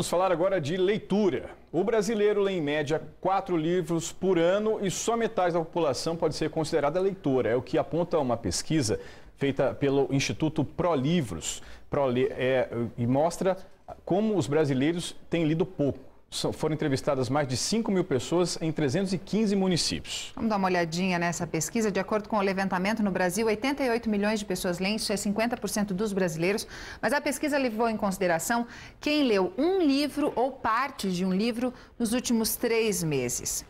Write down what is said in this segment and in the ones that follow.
Vamos falar agora de leitura. O brasileiro lê em média 4 livros por ano e só metade da população pode ser considerada leitora. É o que aponta uma pesquisa feita pelo Instituto ProLivros e mostra como os brasileiros têm lido pouco. Foram entrevistadas mais de 5.000 pessoas em 315 municípios. Vamos dar uma olhadinha nessa pesquisa. De acordo com o levantamento, no Brasil, 88 milhões de pessoas leem, isso é 50% dos brasileiros. Mas a pesquisa levou em consideração quem leu um livro ou parte de um livro nos últimos 3 meses.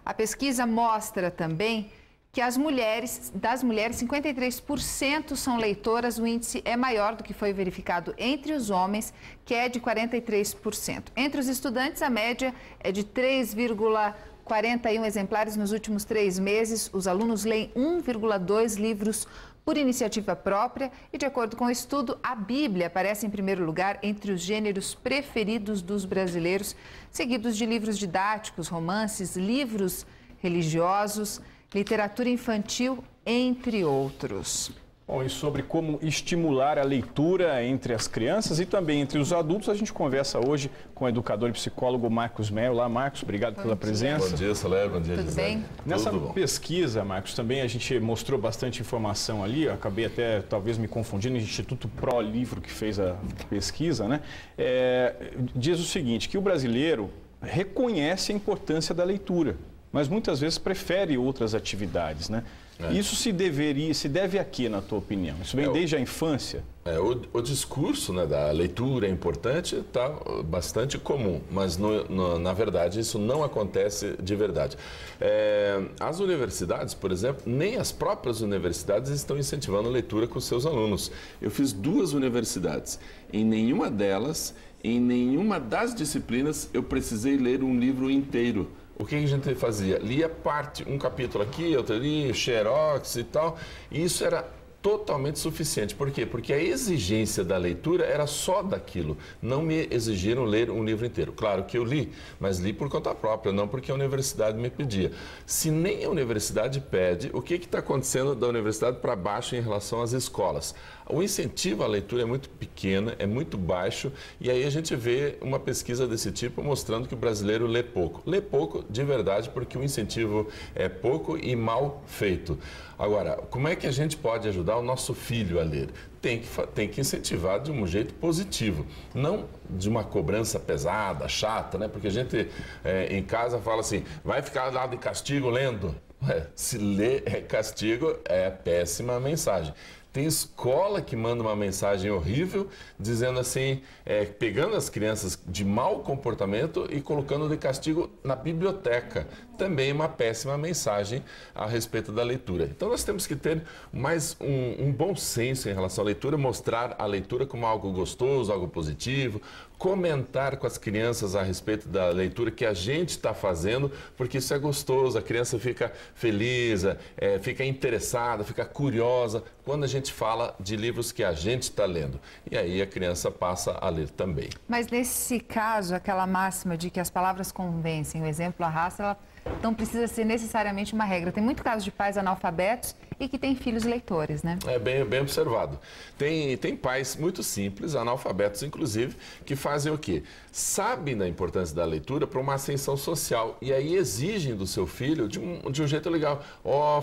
A pesquisa mostra também que das mulheres, 53% são leitoras, o índice é maior do que foi verificado entre os homens, que é de 43%. Entre os estudantes, a média é de 3,41 exemplares nos últimos 3 meses. Os alunos leem 1,2 livros por iniciativa própria e, de acordo com o estudo, a Bíblia aparece em primeiro lugar entre os gêneros preferidos dos brasileiros, seguidos de livros didáticos, romances, livros religiosos, literatura infantil, entre outros. Bom, e sobre como estimular a leitura entre as crianças e também entre os adultos, a gente conversa hoje com o educador e psicólogo Marcos Melo. Olá, Marcos, obrigado pela presença. Bom dia, Soler, bom dia, Tudo bem? Nessa pesquisa, Marcos, também a gente mostrou bastante informação ali, eu acabei até talvez me confundindo, o Instituto ProLivro que fez a pesquisa, né? Diz o seguinte, que o brasileiro reconhece a importância da leitura, mas muitas vezes prefere outras atividades, né? Isso se deve a quê, na tua opinião? Isso vem desde a infância? O discurso, né, da leitura é importante, está bastante comum, mas na verdade isso não acontece de verdade. As universidades, por exemplo, nem as próprias universidades estão incentivando a leitura com seus alunos. Eu fiz 2 universidades, em nenhuma delas, em nenhuma das disciplinas, eu precisei ler um livro inteiro. O que a gente fazia? Lia um capítulo aqui, outro ali, xerox e tal, e isso era totalmente suficiente. Por quê? Porque a exigência da leitura era só daquilo. Não me exigiram ler um livro inteiro. Claro que eu li, mas li por conta própria, não porque a universidade me pedia. Se nem a universidade pede, o que está acontecendo da universidade para baixo em relação às escolas? O incentivo à leitura é muito pequeno, é muito baixo, e aí a gente vê uma pesquisa desse tipo mostrando que o brasileiro lê pouco. Lê pouco de verdade porque o incentivo é pouco e mal feito. Agora, como é que a gente pode ajudar o nosso filho a ler? Tem que incentivar de um jeito positivo, não de uma cobrança pesada, chata, né? Porque a gente em casa fala assim, vai ficar lá de castigo lendo? Se ler é castigo, é péssima mensagem. Tem escola que manda uma mensagem horrível, dizendo assim, pegando as crianças de mau comportamento e colocando de castigo na biblioteca. Também uma péssima mensagem a respeito da leitura. Então nós temos que ter mais um bom senso em relação à leitura, mostrar a leitura como algo gostoso, algo positivo, comentar com as crianças a respeito da leitura que a gente está fazendo, porque isso é gostoso, a criança fica feliz, fica interessada, fica curiosa quando a gente fala de livros que a gente está lendo. E aí a criança passa a ler também. Mas nesse caso, aquela máxima de que as palavras convencem, o exemplo arrasta, ela não precisa ser necessariamente uma regra. Tem muito caso de pais analfabetos e que têm filhos leitores, né? É bem observado. Tem pais muito simples, analfabetos inclusive, que fazem o quê? Sabem da importância da leitura para uma ascensão social e aí exigem do seu filho de um jeito legal.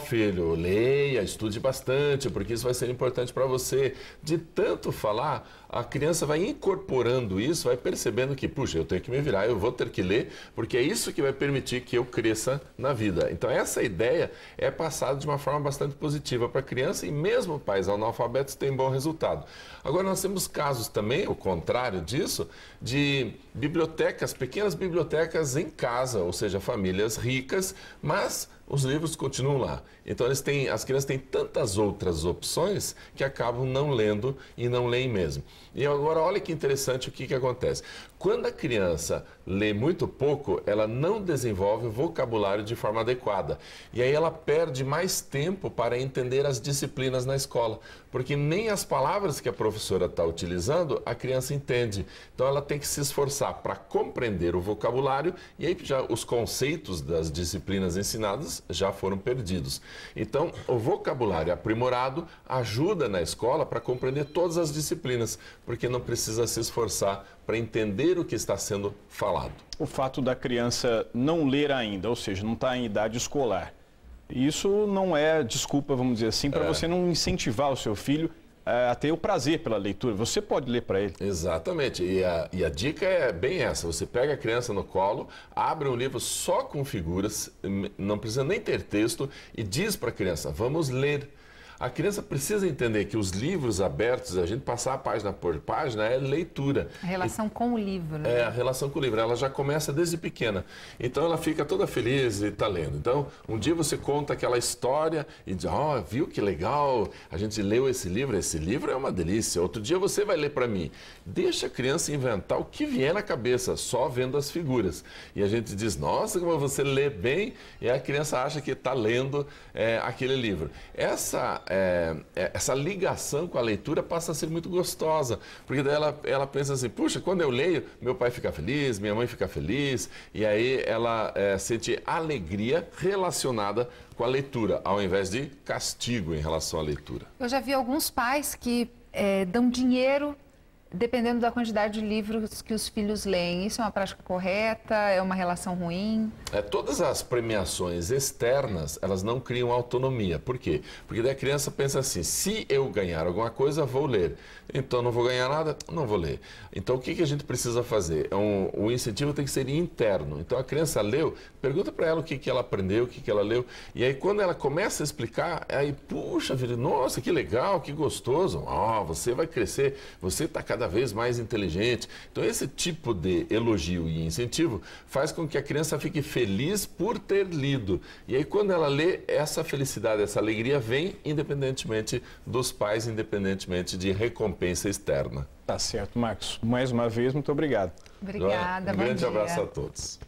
Filho, leia, estude bastante, porque isso vai ser importante para você. De tanto falar, a criança vai incorporando isso, vai percebendo que, puxa, eu tenho que me virar, eu vou ter que ler, porque é isso que vai permitir que eu cresça na vida. Então essa ideia é passada de uma forma bastante positiva para a criança e mesmo pais analfabetos têm bom resultado. Agora nós temos casos também, o contrário disso, de bibliotecas, pequenas bibliotecas em casa, ou seja, famílias ricas, mas os livros continuam lá. Então as crianças têm tantas outras opções que acabam não lendo e não leem mesmo. E agora olha que interessante o que acontece. Quando a criança lê muito pouco, ela não desenvolve o vocabulário de forma adequada. E aí ela perde mais tempo para entender as disciplinas na escola. Porque nem as palavras que a professora está utilizando, a criança entende. Então, ela tem que se esforçar para compreender o vocabulário e aí já os conceitos das disciplinas ensinadas já foram perdidos. Então, o vocabulário aprimorado ajuda na escola para compreender todas as disciplinas, porque não precisa se esforçar para entender o que está sendo falado. O fato da criança não ler ainda, ou seja, não está em idade escolar, isso não é desculpa, vamos dizer assim, para você não incentivar o seu filho a ter o prazer pela leitura. Você pode ler para ele. Exatamente. E a dica é bem essa. Você pega a criança no colo, abre um livro só com figuras, não precisa nem ter texto, e diz para a criança, vamos ler. A criança precisa entender que os livros abertos, a gente passar página por página, é leitura. A relação com o livro, né? É, a relação com o livro. Ela já começa desde pequena. Então, ela fica toda feliz e está lendo. Então, um dia você conta aquela história e diz, ó, viu que legal, a gente leu esse livro é uma delícia. Outro dia você vai ler para mim. Deixa a criança inventar o que vier na cabeça, só vendo as figuras. E a gente diz, nossa, como você lê bem, e a criança acha que está lendo aquele livro. Essa ligação com a leitura passa a ser muito gostosa, porque daí ela pensa assim, puxa, quando eu leio, meu pai fica feliz, minha mãe fica feliz, e aí ela sente alegria relacionada com a leitura, ao invés de castigo em relação à leitura. Eu já vi alguns pais que dão dinheiro dependendo da quantidade de livros que os filhos leem. Isso é uma prática correta? É uma relação ruim? Todas as premiações externas, elas não criam autonomia. Por quê? Porque daí a criança pensa assim, se eu ganhar alguma coisa, vou ler. Então, não vou ganhar nada, não vou ler. Então, o que a gente precisa fazer? O incentivo tem que ser interno. Então, a criança leu, pergunta para ela o que ela aprendeu, o que ela leu. E aí, quando ela começa a explicar, aí, puxa vida, nossa, que legal, que gostoso. Você vai crescer, você está cada vez mais inteligente. Então, esse tipo de elogio e incentivo faz com que a criança fique feliz por ter lido. E aí, quando ela lê, essa felicidade, essa alegria vem independentemente dos pais, independentemente de recompensa externa. Tá certo, Marcos. Mais uma vez, muito obrigado. Obrigada, Um grande bom dia. abraço a todos.